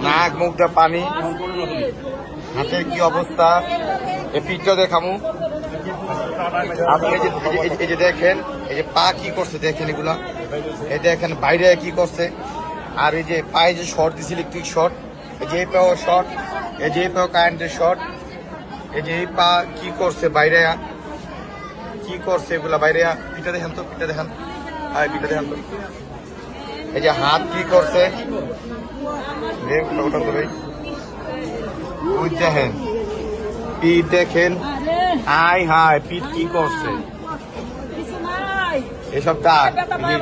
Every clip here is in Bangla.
নাক মুখটা পানি, হাতের কি অবস্থা, এই পিঠটা দেখামু। আপনি এই যে দেখেন, এই যে পা কি করছে দেখেন, এগুলা এই দেখেন বাইরে কি করছে। আর এই যে পায়ে যে শর্ট দিছে, ইলেকট্রিক শর্ট, এই যে এই পাও শর্ট, এই যে এই পাও কারেন্টের শর্ট, এই যে এই পা কি করছে বাইরে, কি করছে এগুলা বাইরে। পিঠা দেখেন তো, পিঠা দেখান, পিঠা দেখান তো। এই যে হাত কি করছে, ওটা তো ভাই ওই দেখেন, পিঠ দেখেন, হাই হাই পিঠ কি করছে। এসব দাগ,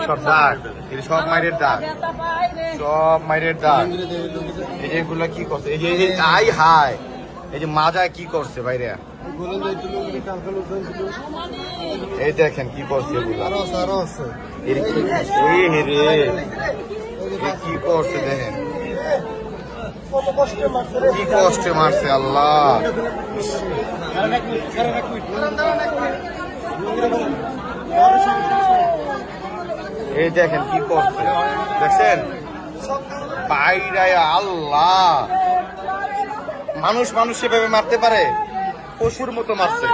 সব দাগ, এই সব মাইরের দাগ, সব মাইরের দাগ। এই যে এগুলা কি করছে, এই যে আই হাই, এই যে মাজায় কি করছে বাইরে, এই দেখেন কি করছে এগুলা। কি করছে দেখেন, কি কষ্টে মারছে আল্লাহ। এই দেখেন কি করছে, দেখছেন বাইরে। আল্লাহ, মানুষ মানুষ সেভাবে মারতে পারে? পশুর মতো মারছে।